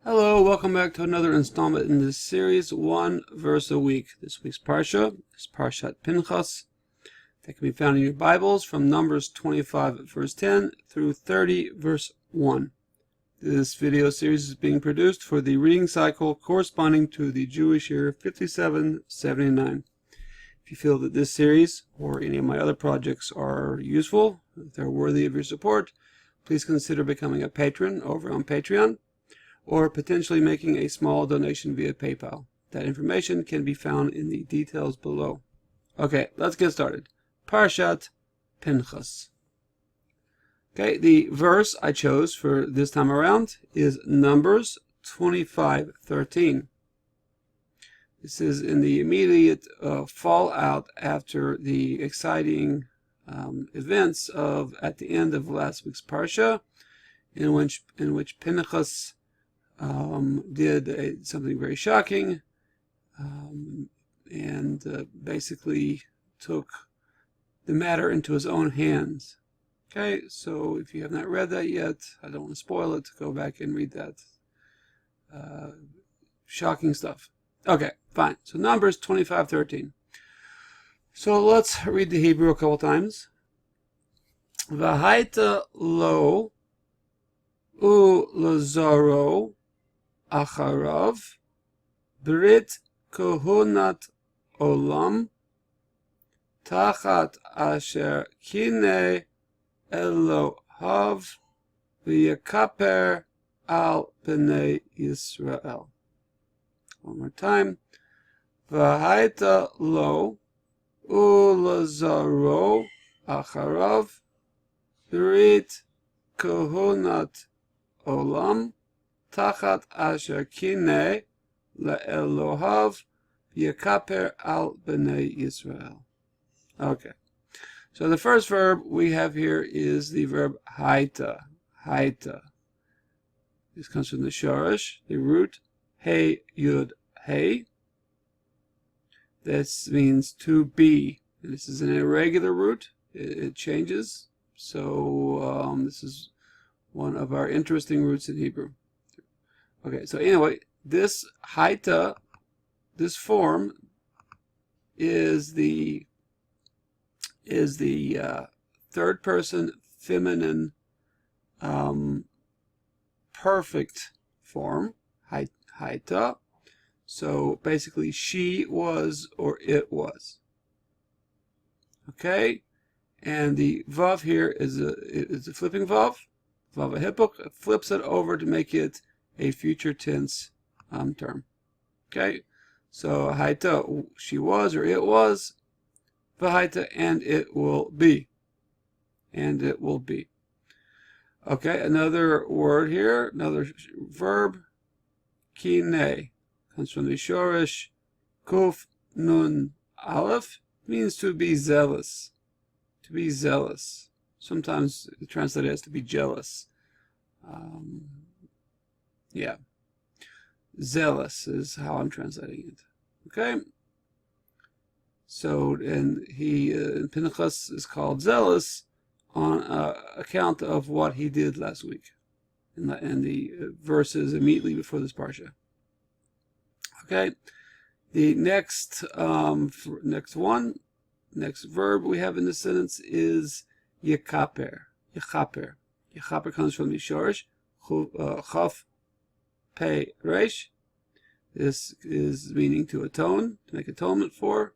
Hello, welcome back to another installment in this series, one verse a week. This week's Parsha is Parshat Pinchas. That can be found in your Bibles from Numbers 25 verse 10 through 30 verse 1. This video series is being produced for the reading cycle corresponding to the Jewish year 5779. If you feel that this series or any of my other projects are useful, if they're worthy of your support, please consider becoming a patron over on Patreon, or potentially making a small donation via PayPal. That information can be found in the details below. Okay, let's get started. Parshat Pinchas. Okay, the verse I chose for this time around is Numbers 25:13. This is in the immediate fallout after the exciting events of at the end of last week's Parsha, in which Pinchas did something very shocking and basically took the matter into his own hands. Okay, so if you have not read that yet, I don't want to spoil it. Go back and read that. Shocking stuff. Okay, fine. So Numbers 25:13. So let's read the Hebrew a couple times. V'haita lo ulazaro acharav brit kohunat olam tachat asher kine Elohav v'yakaper al bnei Yisrael. One more time. V'haita lo ulazaro acharav brit kohunat olam tachat asher kine le'elohav yakaper al bnei Yisrael. Okay, so the first verb we have here is the verb haita. Haita. This comes from the shorish, the root hey yud hey. This means to be. And this is an irregular root. It changes. So this is one of our interesting roots in Hebrew. Okay, so anyway, this haita, this form, is the third person feminine perfect form, haita. So basically, she was or it was. Okay, and the vav here is a flipping vav. Vav hipuk flips it over to make it a future tense term. Okay, so haita, she was or it was. V'haita, and it will be. And it will be. Okay, another word here, another verb, kine, comes from the shorish kuf nun aleph, means to be zealous. To be zealous. Sometimes translated as to be jealous. Yeah. Zealous is how I'm translating it. Okay? So, and Pinchas is called zealous on account of what he did last week in the verses immediately before this parsha. Okay? The next verb we have in this sentence is yekaper. Yekaper. Yekaper comes from the shorish chaf pei resh. This is meaning to atone, to make atonement for.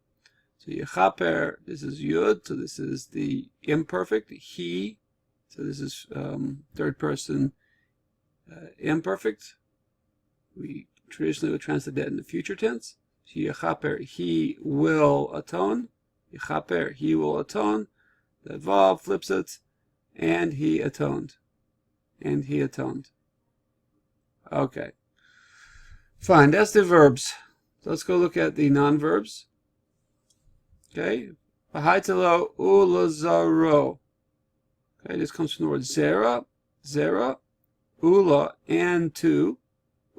So yechaper, this is yud, so this is the imperfect, he. So this is third person imperfect. We traditionally would translate that in the future tense. So yechaper, he will atone. Yechaper, he will atone. The vav flips it, and he atoned. And he atoned. Okay. Fine, that's the verbs. So let's go look at the non-verbs. Okay. V'haitalo ulazaro. Okay, this comes from the word zera. Zera. Ula and to.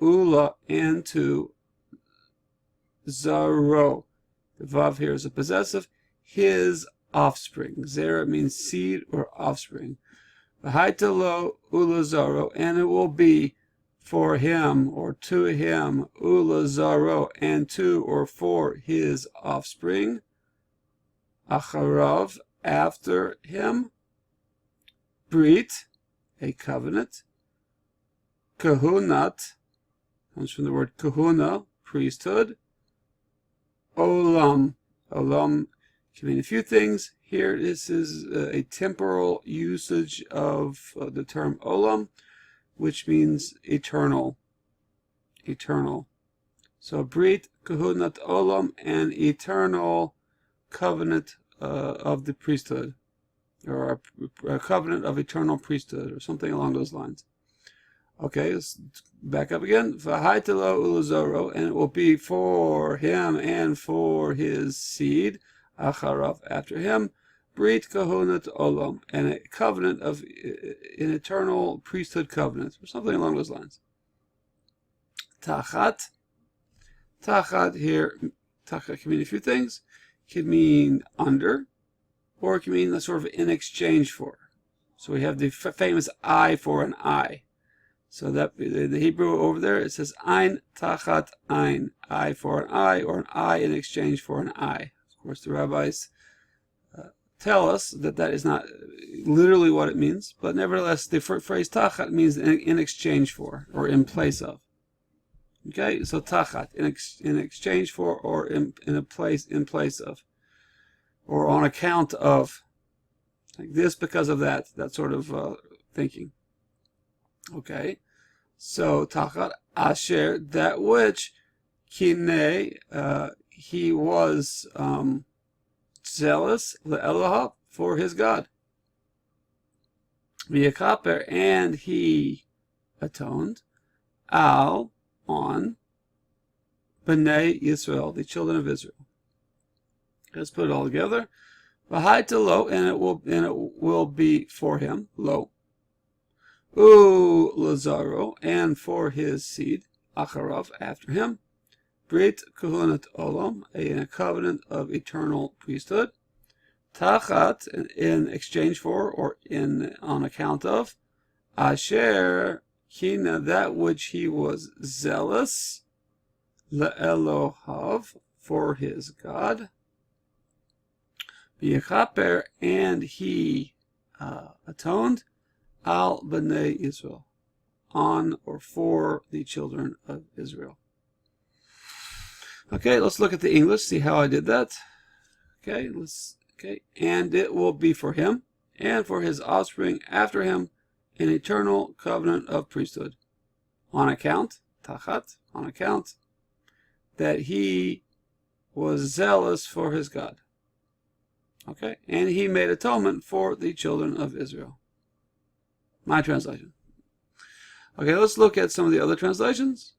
Ula and to. Zaro. The vav here is a possessive. His offspring. Zera means seed or offspring. V'haitalo ulazaro, and it will be for him or to him, ulazaro, and to or for his offspring, acharav, after him, brit, a covenant, kahunat, comes from the word kahuna, priesthood, olam, olam can mean a few things. Here, this is a temporal usage of the term olam, which means eternal. Eternal. So brit, kahunat, olam, and eternal covenant of the priesthood, or a covenant of eternal priesthood, or something along those lines. Okay, let's back up again. V'haitelo ulazoro, and it will be for him and for his seed, acharav, after him, brit kahunat olam, and a covenant of an eternal priesthood covenant, or something along those lines. Tachat. Tachat here, tachat can mean a few things. It can mean under, or it can mean a sort of in exchange for. So we have the famous eye for an eye. So that the Hebrew over there, it says ein tachat ein, eye for an eye, or an eye in exchange for an eye. Of course, the rabbis tell us that that is not literally what it means, but nevertheless, the phrase tachat means in exchange for, or in place of. Okay, so tachat, in exchange for, or in place of, or on account of, like this because of that sort of thinking. Okay, so tachat asher, that which kine, he was zealous le'eloha, for his God. V'yakaper, and he atoned al, on b'nei Yisrael, the children of Israel. Let's put it all together. V'haitelo, and it will be for him, lo. Lazaro, and for his seed, acharav, after him, brit kahunat olam, a covenant of eternal priesthood, tachat, in exchange for, or on account of, asher kina, that which he was zealous, le'elohav, for his God, v'yachaper, and he atoned, al b'nei Israel, on or for the children of Israel. Okay, let's look at the English, see how I did that. Okay, and it will be for him and for his offspring after him an eternal covenant of priesthood, on account, tachat, on account, that he was zealous for his God. Okay, and he made atonement for the children of Israel. My translation. Okay, let's look at some of the other translations.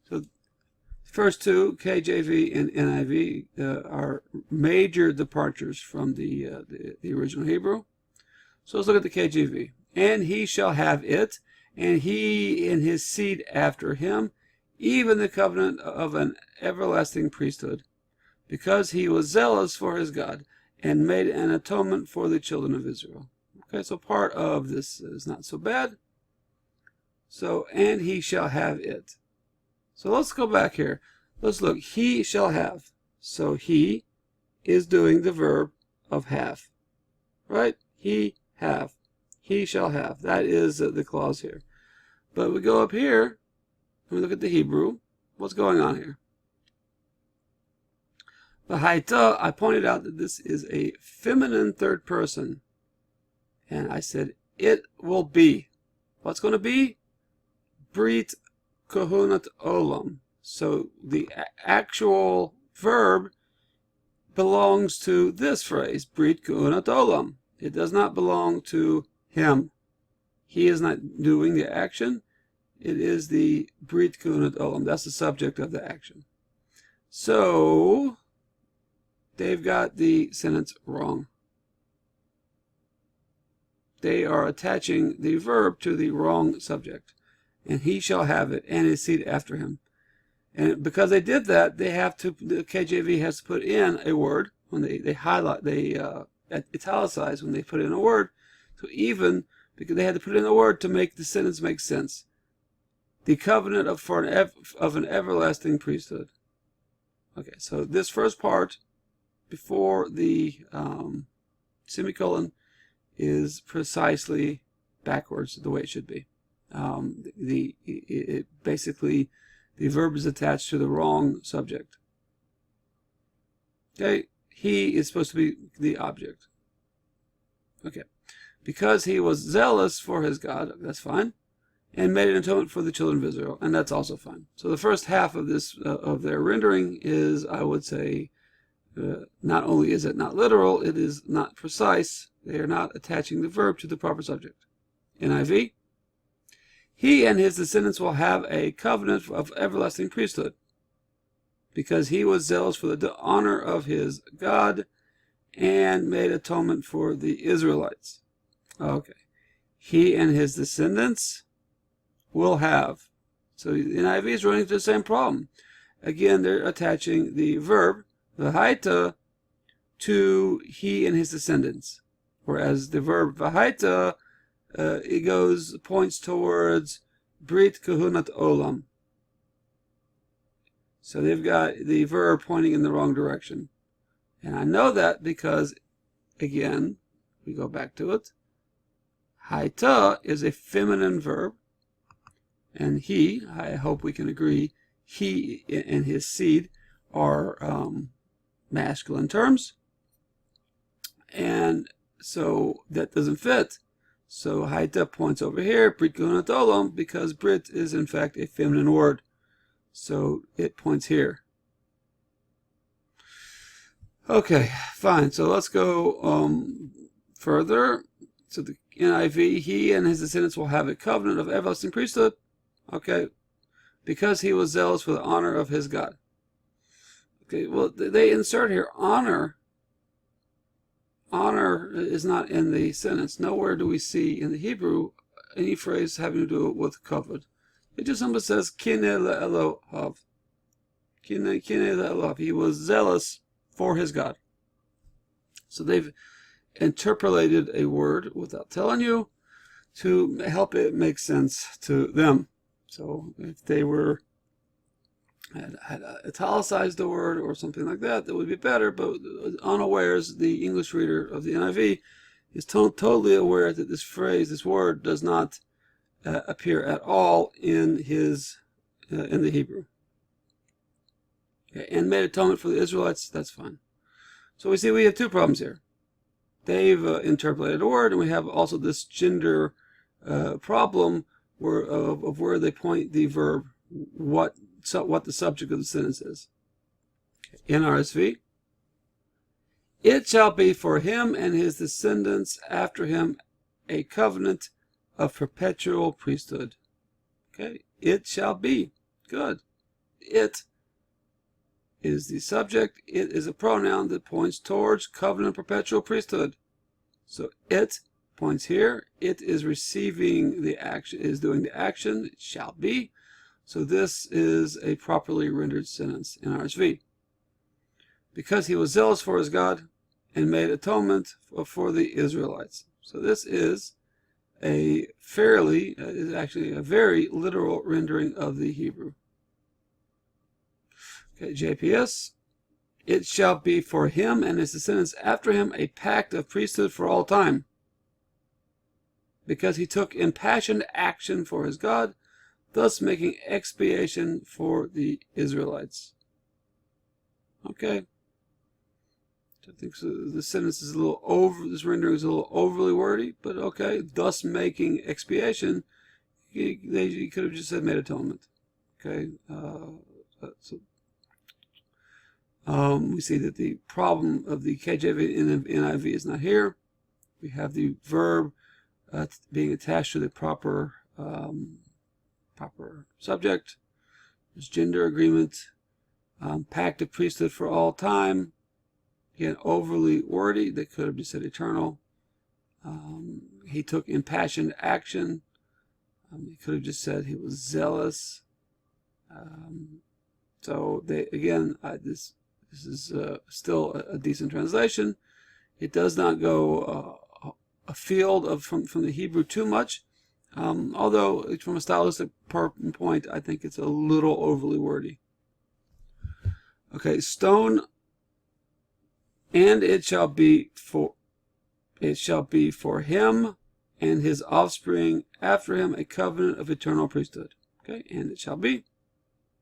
So, first two, KJV and NIV, are major departures from the original Hebrew. So let's look at the KJV. And he shall have it, and he and his seed after him, even the covenant of an everlasting priesthood, because he was zealous for his God, and made an atonement for the children of Israel. Okay, so part of this is not so bad. So, and he shall have it. So let's go back here. Let's look. He shall have. So he is doing the verb of have. Right? He have. He shall have. That is the clause here. But we go up here and we look at the Hebrew. What's going on here? The haita, I pointed out that this is a feminine third person. And I said, it will be. What's going to be? Brit kahunat olam. So the actual verb belongs to this phrase, Brit kahunat olam. It does not belong to him. He is not doing the action. It is the Brit kahunat olam. That's the subject of the action. So they've got the sentence wrong. They are attaching the verb to the wrong subject. And he shall have it, and his seed after him. And because they did that, they have to, the KJV has to put in a word when they highlight, they italicize when they put in a word. So even, because they had to put in a word to make the sentence make sense. the covenant of an everlasting priesthood. Okay, so this first part before the semicolon is precisely backwards the way it should be. Basically, the verb is attached to the wrong subject. Okay, he is supposed to be the object. Okay, because he was zealous for his God, that's fine, and made an atonement for the children of Israel, and that's also fine. So the first half of this of their rendering is, I would say, not only is it not literal, it is not precise. They are not attaching the verb to the proper subject. NIV, he and his descendants will have a covenant of everlasting priesthood, because he was zealous for the honor of his God and made atonement for the Israelites. Okay, he and his descendants will have. So the NIV is running into the same problem. Again, they're attaching the verb, v'haita, to he and his descendants. Whereas the verb v'haita, it points towards Brit Kahunat Olam. So they've got the verb pointing in the wrong direction. And I know that because, again, we go back to it. Haita is a feminine verb. And he, I hope we can agree, he and his seed are masculine terms. And so that doesn't fit. So Haita points over here, Brit Kahunat Olam, because Brit is in fact a feminine word. So it points here. Okay, fine. So let's go further. So the NIV, he and his descendants will have a covenant of everlasting priesthood. Okay, because he was zealous for the honor of his God. Okay, well, they insert here honor. Honor is not in the sentence. Nowhere do we see in the Hebrew any phrase having to do with kavod. It just simply says kineh le'elohav. Kineh le'elohav. He was zealous for his God. So they've interpolated a word without telling you to help it make sense to them. So if they had italicized the word or something like that, that would be better. But unawares, the English reader of the NIV is totally aware that this phrase, this word, does not appear at all in the Hebrew. Okay, and made atonement for the Israelites, that's fine. So we see we have two problems here. They've interpolated a word, and we have also this gender problem of where they point the verb, what the subject of the sentence is. NRSV, it shall be for him and his descendants after him a covenant of perpetual priesthood. Okay, it shall be. Good. It is the subject. It is a pronoun that points towards covenant perpetual priesthood. So it points here. It is receiving the action, is doing the action. It shall be. So this is a properly rendered sentence in RSV. Because he was zealous for his God and made atonement for the Israelites. So this is is actually a very literal rendering of the Hebrew. Okay, JPS. It shall be for him and his descendants after him a pact of priesthood for all time. Because he took impassioned action for his God, thus making expiation for the Israelites. Okay. I think so. The sentence is a little this rendering is a little overly wordy, but okay. Thus making expiation, he could have just said made atonement. Okay. We see that the problem of the KJV and NIV is not here. We have the verb being attached to the proper subject. There's gender agreement, pact of priesthood for all time. Again, overly wordy. They could have just said eternal. He took impassioned action. He could have just said he was zealous. So they again, this is still a decent translation. It does not go afield from the Hebrew too much. Although from a stylistic point, I think it's a little overly wordy. Okay, stone, and it shall be for him and his offspring after him a covenant of eternal priesthood. Okay, and it shall be.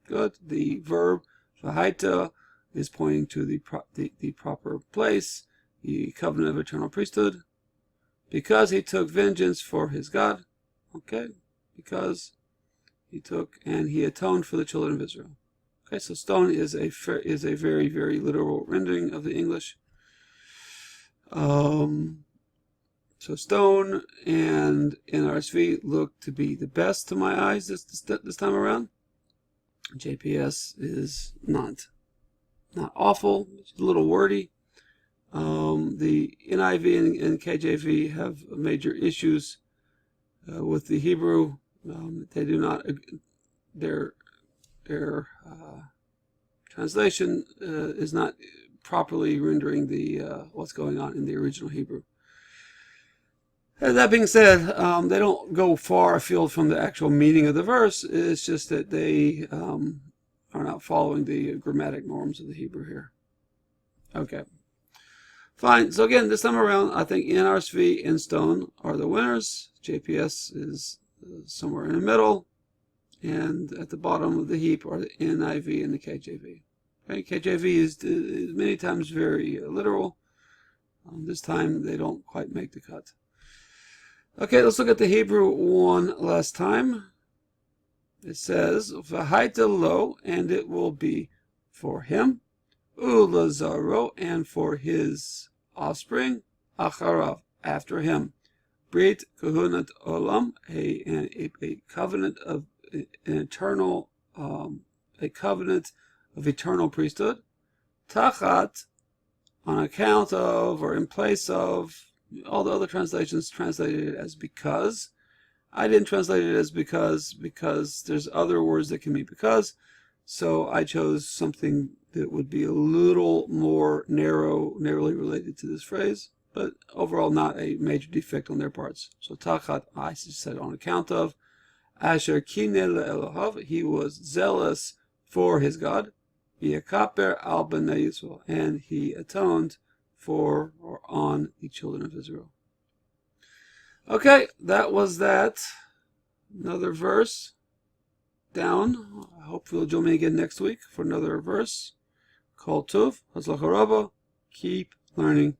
Good. The verb vahaita is pointing to the proper place, the covenant of eternal priesthood, because he took vengeance for his God. Okay, because he took and he atoned for the children of Israel. Okay, so stone is a very, very literal rendering of the English. So stone and NRSV look to be the best to my eyes this time around. JPS is not awful. It's a little wordy. The NIV and KJV have major issues with the Hebrew. They do not. Their translation is not properly rendering the what's going on in the original Hebrew. And that being said, they don't go far afield from the actual meaning of the verse. It's just that they are not following the grammatic norms of the Hebrew here. Okay. Fine. So again, this time around, I think NRSV and stone are the winners. JPS is somewhere in the middle. And at the bottom of the heap are the NIV and the KJV. Okay, KJV is many times very literal. This time they don't quite make the cut. Okay, let's look at the Hebrew one last time. It says, V'haita lo, and it will be for him, Ulazaro, and for his offspring, Acharav, after him. Brit kahunat olam, a covenant of an eternal, a covenant of eternal priesthood. Tachat, on account of or in place of. All the other translations translated it as because. I didn't translate it as because there's other words that can mean because. So I chose something that would be a little more narrowly related to this phrase, but overall not a major defect on their parts. So tachat, I said on account of. Asher kineh le'elohav, he was zealous for his God. V'yakaper al b'nei Yisrael, and he atoned for or on the children of Israel. Okay, that was that. Another verse down. I hope you'll join me again next week for another verse. Kol Tov, Hazlach Haraba. Keep learning.